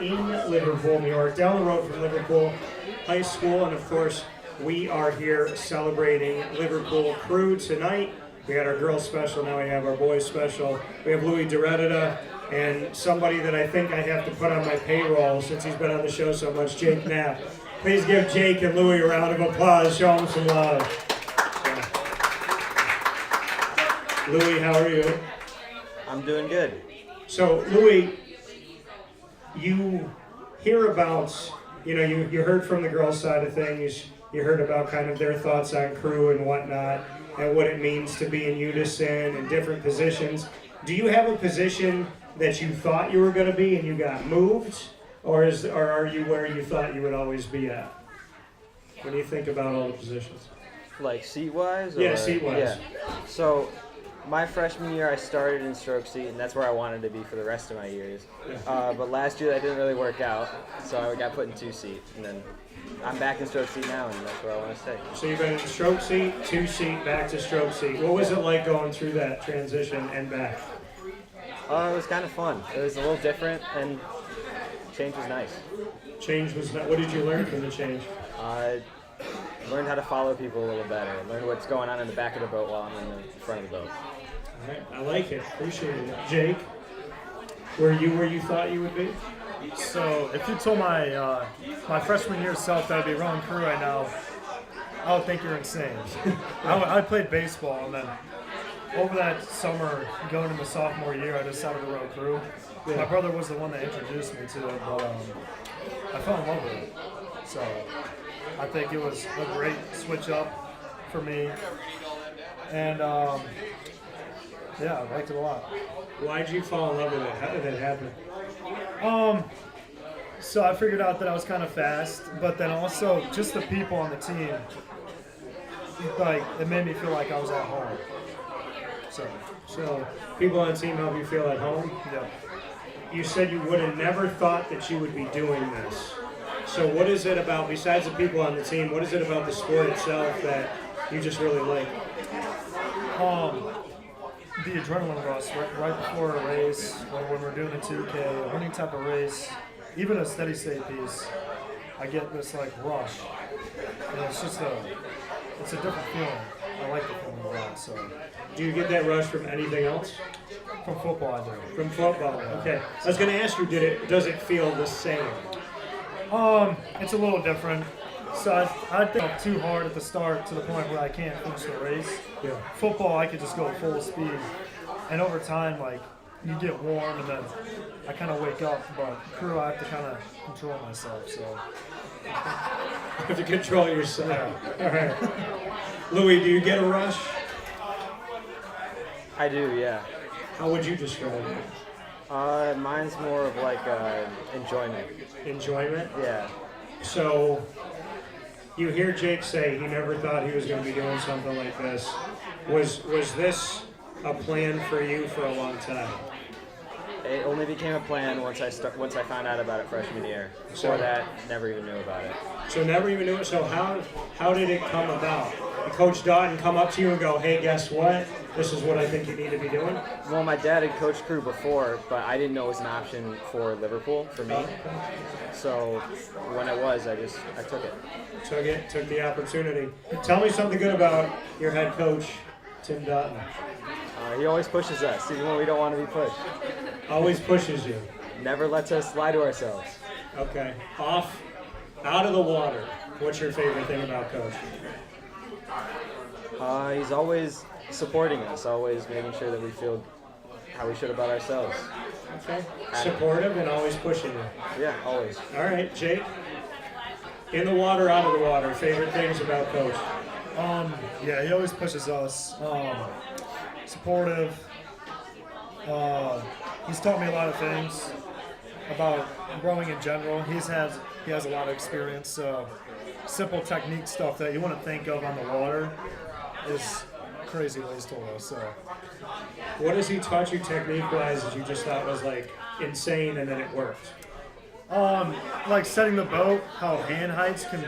in Liverpool, New York, down the road from Liverpool High School, and of course, we are here celebrating Liverpool Crew tonight. We had our girls special, now we have our boys special. We have Louie D'Eredita and somebody that I think I have to put on my payroll since he's been on the show so much, Jake Knapp. Please give Jake and Louie a round of applause. Show them some love. Louie, how are you? I'm doing good. So, Louie, you hear about, you heard from the girls' side of things. You heard about kind of their thoughts on crew and whatnot, and what it means to be in unison and different positions. Do you have a position that you thought you were going to be and you got moved, or are you where you thought you would always be at? When you think about all the positions. Like seat-wise? Yeah, seat-wise. Yeah. So, my freshman year, I started in stroke seat, and that's where I wanted to be for the rest of my years. But last year, that didn't really work out, so I got put in 2-seat, and then I'm back in stroke seat now, and that's where I want to stay. So you've been in stroke seat, 2-seat, back to stroke seat. What was it like going through that transition and back? It was kind of fun. It was a little different, and change was nice. Change was not. What did you learn from the change? Learned how to follow people a little better. Learned what's going on in the back of the boat while I'm in the front of the boat. All right, I like it. Appreciate it. Jake, were you where you thought you would be? So if you told my my freshman year self that I'd be rowing crew right now, I would think you're insane. I played baseball, and then over that summer, going into sophomore year, I decided to row crew. Yeah. My brother was the one that introduced me to it, but I fell in love with it. So I think it was a great switch up for me, and yeah, I liked it a lot. Why did you fall in love with it? How did that happen? So I figured out that I was kind of fast, but then also just the people on the team, like, it made me feel like I was at home. So people on the team help you feel at home? Yeah. You said you would have never thought that you would be doing this. So what is it about, besides the people on the team, what is it about the sport itself that you just really like? The adrenaline rush right before a race, or when we're doing a 2K, or any type of race, even a steady state piece, I get this like rush, and it's a different feeling. I like the feeling a lot. So, do you get that rush from anything else? From football, I do. From football, okay. I was going to ask you, does it feel the same? It's a little different. So I think I'm too hard at the start to the point where I can't finish the race. Yeah. Football, I could just go full speed, and over time, like, you get warm, and then I kind of wake up. But crew, I have to kind of control myself. So you have to control yourself. Yeah. All right. Louie, do you get a rush? I do, yeah. How would you describe it? Mine's more of like enjoyment. Enjoyment? Yeah. So, you hear Jake say he never thought he was going to be doing something like this. Was this a plan for you for a long time? It only became a plan once I found out about it freshman year. Before that, never even knew about it. So never even knew it. So how did it come about? Did Coach Dotton come up to you and go, "Hey, guess what? This is what I think you need to be doing"? Well, my dad had coached crew before, but I didn't know it was an option for Liverpool for me. So when it was, I took it. Took the opportunity. Tell me something good about your head coach, Tim Dotton. He always pushes us, even when we don't want to be pushed. Always pushes you. Never lets us lie to ourselves. Okay. Out of the water. What's your favorite thing about Coach? He's always supporting us, always making sure that we feel how we should about ourselves. Okay. Supportive and always pushing you. Yeah, always. All right, Jake. In the water, out of the water. Favorite things about Coach? Yeah, he always pushes us. Supportive. He's taught me a lot of things about rowing in general. He has a lot of experience. Simple technique stuff that you wouldn't think of on the water is crazy what he's told us. So, what has he taught you technique-wise that you just thought was like insane and then it worked? Like setting the boat, how hand heights can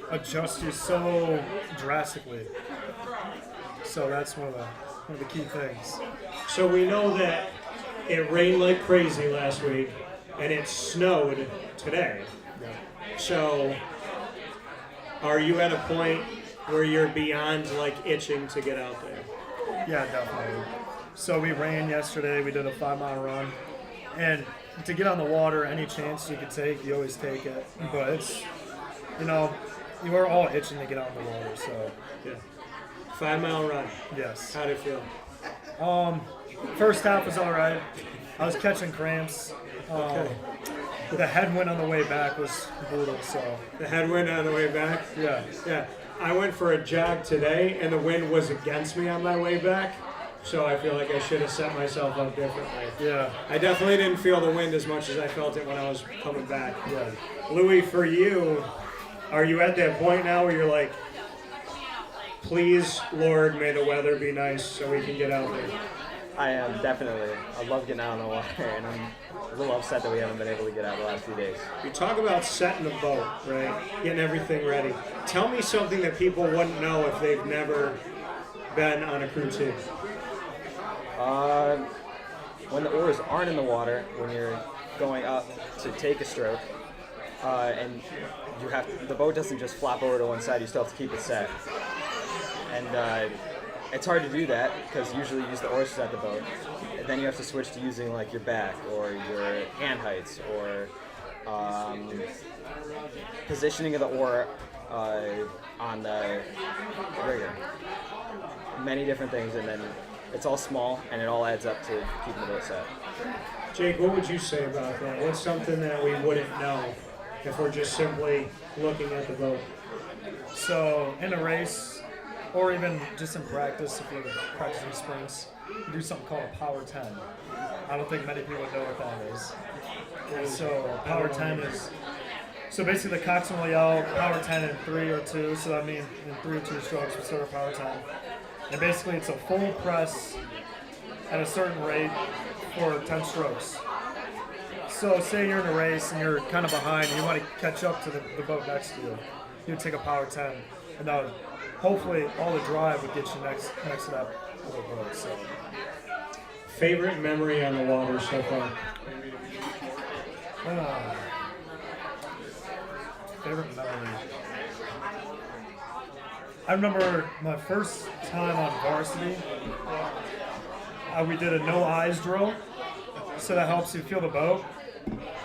adjust you so drastically. So that's one of the key things. So we know that it rained like crazy last week. and it snowed today. So, are you at a point where you're beyond like itching to get out there? Yeah, definitely. So we ran yesterday. We did a 5-mile run, and to get on the water, any chance you could take, you always take it. But it's, you were all itching to get out in the water. So Yeah. 5-mile run. yes. How'd it feel? First half was all right. I was catching cramps. Okay. The headwind on the way back was brutal. So The headwind on the way back? yeah. Yeah. I went for a jog today, and the wind was against me on my way back, so I feel like I should have set myself up differently. Yeah. I definitely didn't feel the wind as much as I felt it when I was coming back. Yeah. Louie, for you, are you at that point now where you're like, please, Lord, may the weather be nice so we can get out there? I am, definitely. I love getting out on the water, and I'm a little upset that we haven't been able to get out the last few days. You talk about setting the boat, right? Getting everything ready. Tell me something that people wouldn't know if they've never been on a crew team. When the oars aren't in the water, when you're going up to take a stroke, and the boat doesn't just flop over to one side, you still have to keep it set. And it's hard to do that because usually you use the oars to set the boat. And then you have to switch to using like your back or your hand heights or positioning of the oar on the rigger. Many different things, and then it's all small and it all adds up to keeping the boat set. Jake, what would you say about that? What's something that we wouldn't know if we're just simply looking at the boat? So in a race, or even just in practice, if you're practicing sprints, you do something called a power 10. I don't think many people know what that is. And so power 10 is, so basically the coxswain will yell power 10 in 3 or 2, so that means in 3 or 2 strokes we start a power 10. And basically it's a full press at a certain rate for 10 strokes. So say you're in a race and you're kind of behind and you want to catch up to the boat next to you. You would take a power 10, and that would, hopefully all the drive would get you next to that other boat. So. Favorite memory on the water so far? Favorite memory. I remember my first time on varsity. We did a no eyes drill, so that helps you feel the boat.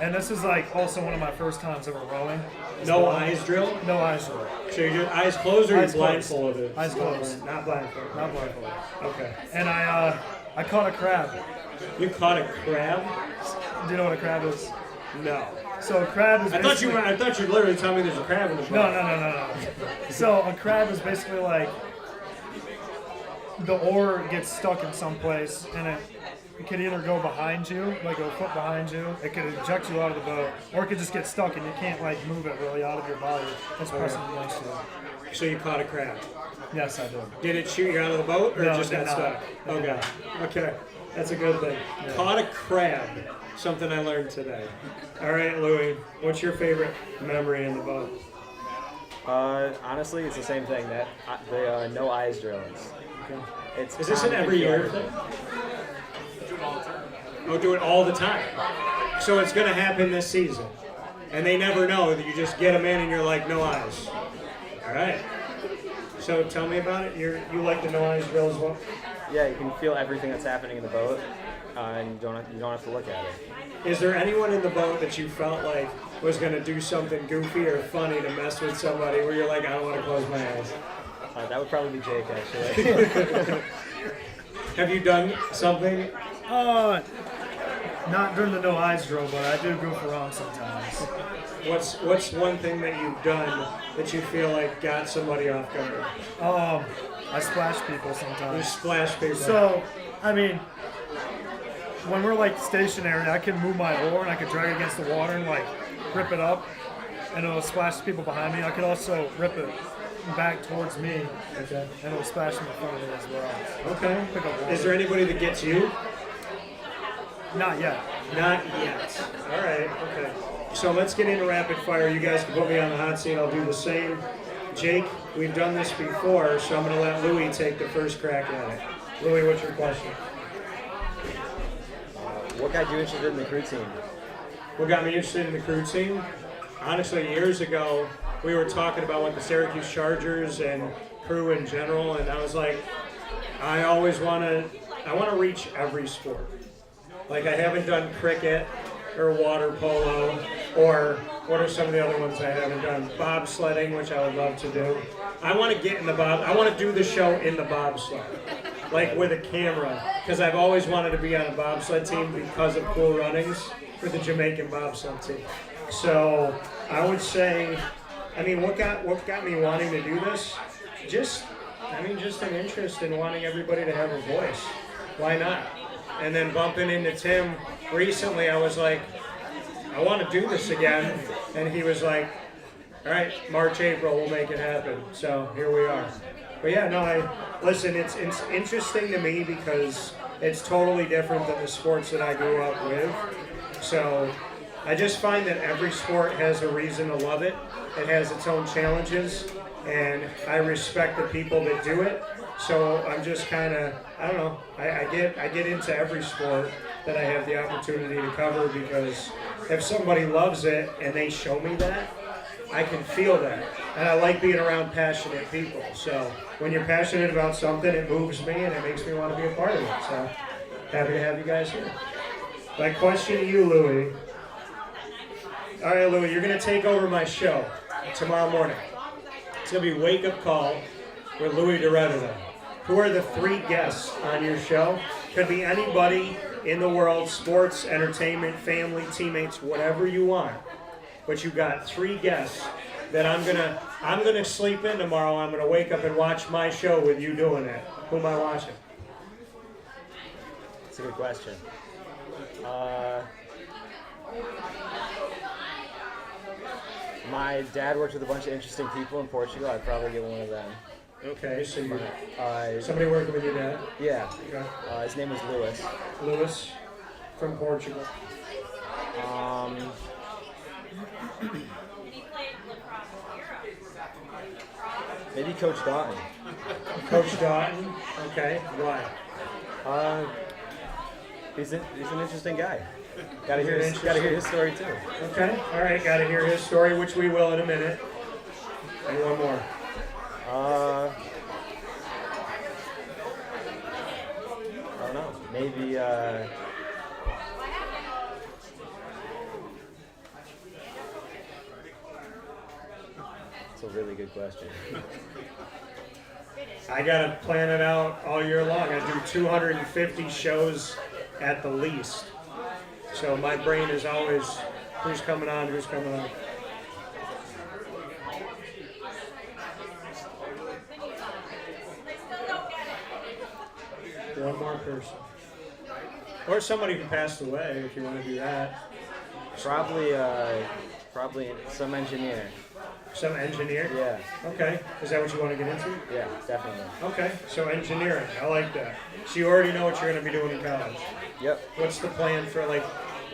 And this is like also one of my first times ever rowing. No eyes drill? No eyes drill. So you're eyes closed or Eyes you're blindfolded? Eyes closed. Not blindfolded. Not blindfolded. Okay. And I caught a crab. You caught a crab? Do you know what a crab is? No. So a crab is I thought you literally telling me there's a crab in the boat. No. So a crab is basically like the oar gets stuck in some place, and it could either go behind you, like a foot behind you, it could eject you out of the boat, or it could just get stuck and you can't like move it really out of your body. It's pressing against you. So you caught a crab. Yes, I did. Did it shoot you out of the boat or No, just it got did not. stuck? It did Okay. Okay. That's a good thing. Yeah. Caught a crab. Something I learned today. All right, Louie, what's your favorite memory in the boat? Honestly, it's the same thing. That the no eyes drillings. Okay. It's Is this an common every year feeling. thing? Oh, do it all the time. So it's going to happen this season. And they never know that you just get them in and you're like, no eyes. All right. So tell me about it. You like the no eyes drill as well? Yeah, you can feel everything that's happening in the boat, and you don't have to look at it. Is there anyone in the boat that you felt like was going to do something goofy or funny to mess with somebody where you're like, I don't want to close my eyes? That would probably be Jake, actually. Have you done something? Not during the no eyes drill, but I do goof around sometimes. What's one thing that you've done that you feel like got somebody off guard? I splash people You sometimes. splash people. So, I mean, when we're like stationary, I can move my oar and I can drag it against the water and like rip it up, and it'll splash people behind me. I could also rip it back towards me, Okay. and it'll splash them in front of me as well. Okay. Pick up water. Is there anybody that gets you? Not yet. Not yet. All right. Okay. So let's get into rapid fire. You guys can put me on the hot seat. I'll do the same. Jake, we've done this before, so I'm going to let Louie take the first crack at it. Louie, what's your question? What got you interested in the crew team? what got me interested in the Crew team, honestly, years ago, we were talking about what the Syracuse Chargers and Crew in general, and I was like, I want to reach every sport. Like, I haven't done cricket or water polo, or what are some of the other ones I haven't done? Bobsledding, which I would love to do. I want to get in the I want to do the show in the bobsled, like with a camera, because I've always wanted to be on a bobsled team because of Cool Runnings for the Jamaican bobsled team. So I would say, I mean, what got me wanting to do this? Just an interest in wanting everybody to have a voice. Why not? And then bumping into Tim recently, I was like, I want to do this again. And he was like, all right, March, April, we'll make it happen. So here we are. But yeah, no, listen, it's interesting to me because it's totally different than the sports that I grew up with. So I just find that every sport has a reason to love it. It has its own challenges, and I respect the people that do it. So I'm just kind of, I don't know, I get into every sport that I have the opportunity to cover, because if somebody loves it and they show me that, I can feel that. And I like being around passionate people. So when you're passionate about something, it moves me and it makes me want to be a part of it. So happy to have you guys here. My question to you, Louie. All right, Louie, you're going to take over my show tomorrow morning. It's going to be Wake Up Call with Louie D'Eredita. Who are the 3 guests on your show? Could be anybody in the world, sports, entertainment, family, teammates, whatever you want. But you got 3 guests that I'm gonna sleep in tomorrow. I'm gonna wake up and watch my show with you doing it. Who am I watching? That's a good question. My dad worked with a bunch of interesting people in Portugal. I'd probably get one of them. Okay, so you somebody working with your dad? Yeah. Okay. His name is Louis. Louis from Portugal. Maybe Coach Doughton. Coach Doughton. Okay. Why? He's an interesting guy. Gotta hear his story too. Okay. All right. Got to hear his story, which we will in a minute. And one more. I don't know. Maybe. It's a really good question. I gotta plan it out all year long. I do 250 shows at the least. So my brain is always, who's coming on, who's coming on. One more person. Or somebody who passed away, if you want to do that. Probably some engineer. Some engineer? Yeah. Okay. Is that what you want to get into? Yeah, definitely. Okay. So engineering. I like that. So you already know what you're going to be doing in college. Yep. What's the plan for, like,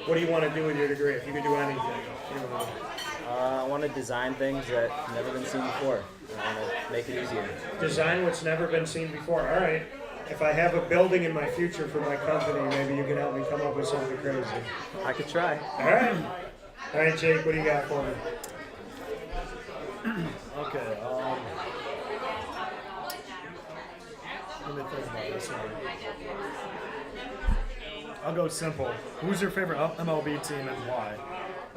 what do you want to do with your degree? If you could do anything, what do you want to do? I want to design things that have never been seen before. I want to make it easier. Design what's never been seen before. All right. If I have a building in my future for my company, maybe you can help me come up with something crazy. I could try. All right. All right, Jake, what do you got for me? Okay. Let me think about this one. I'll go simple. Who's your favorite MLB team and why?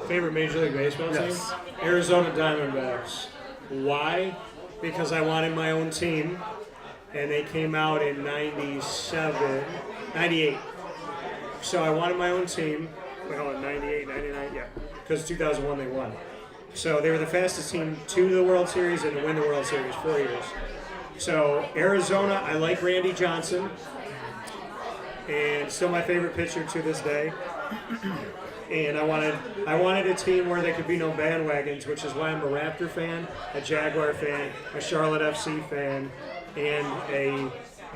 Favorite Major League Baseball Yes. team? Arizona Diamondbacks. Why? Because I wanted my own team, and they came out in 98. So I wanted my own team. Well, in 98, 99, yeah. Because 2001 they won. So they were the fastest team to the World Series and to win the World Series 4 years. So Arizona, I like Randy Johnson. And still my favorite pitcher to this day. And I wanted a team where there could be no bandwagons, which is why I'm a Raptor fan, a Jaguar fan, a Charlotte FC fan, and a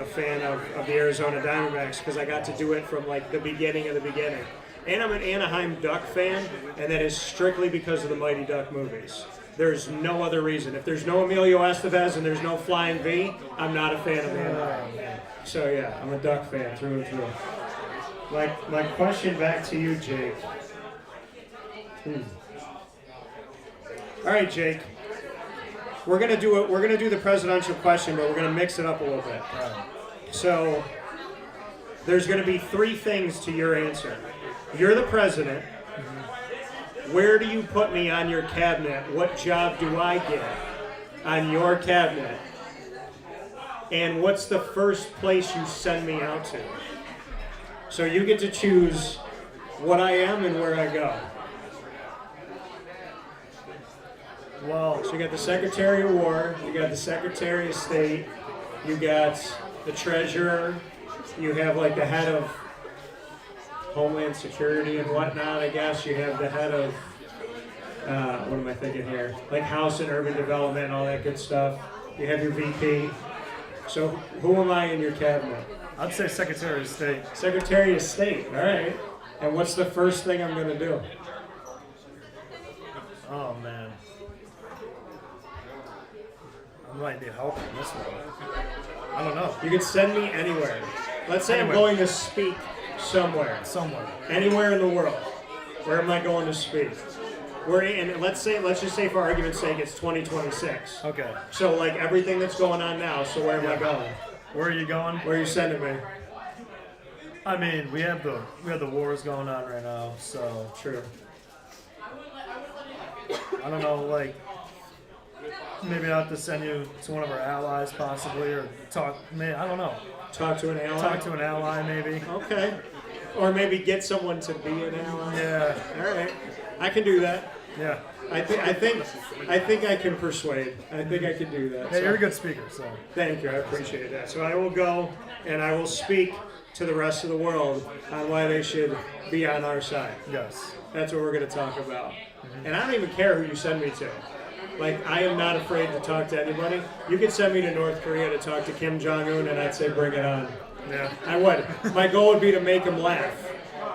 fan of the Arizona Diamondbacks, because I got to do it from like the beginning of the beginning. And I'm an Anaheim Duck fan, and that is strictly because of the Mighty Duck movies. There's no other reason. If there's no Emilio Estevez and there's no Flying V, I'm not a fan of Anaheim. So yeah, I'm a Duck fan through and through. My question back to you, Jake. All right, Jake. We're gonna do it. We're gonna do the presidential question, but we're gonna mix it up a little bit. So there's gonna be 3 things to your answer. You're the president. Where do you put me on your cabinet? What job do I get on your cabinet? And what's the first place you send me out to? So you get to choose what I am and where I go. Well, So you got the Secretary of War, you got the Secretary of State, you got the Treasurer, you have like the head of Homeland Security and whatnot, I guess. You have the head of, what am I thinking here? Like House and Urban Development and all that good stuff. You have your VP. So who am I in your cabinet? I'd say Secretary of State. Secretary of State, all right. And what's the first thing I'm going to do? Oh man, I might need help in this one. I don't know. You can send me anywhere. Let's say Anywhere. I'm going to speak somewhere. Somewhere. Anywhere in the world. Where am I going to speak? Let's just say for argument's sake it's 2026. Okay. So like everything that's going on now, so where am I going? Where are you going? Where are you sending me? I mean, we have the wars going on right now, so True. I don't know. Like, maybe I'll have to send you to one of our allies, possibly, or talk. I don't know. Talk to an ally? Talk to an ally, maybe. Okay. Or maybe get someone to be an ally. Yeah. All right. I can do that. Yeah. I think I can persuade. I think I can do that. Hey, you're a good speaker, so. Thank you. I appreciate that. So I will go and I will speak to the rest of the world on why they should be on our side. Yes. That's what we're going to talk about. And I don't even care who you send me to. Like, I am not afraid to talk to anybody. You could send me to North Korea to talk to Kim Jong-un, and I'd say bring it on. Yeah. I would. My goal would be to make him laugh.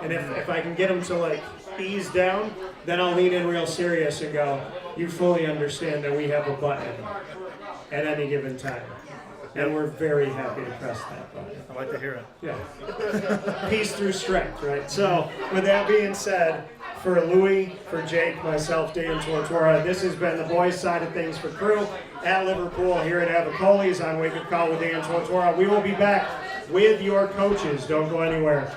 And if I can get him to, like, ease down, then I'll lean in real serious and go, you fully understand that we have a button at any given time. And we're very happy to press that button. I like to hear it. Yeah. Peace through strength, right? So, with that being said, for Louie, for Jake, myself, Dan Tortora, this has been the boys' side of things for Crew at Liverpool here at Avicolli's on Wake Up Call with Dan Tortora. We will be back with your coaches. Don't go anywhere.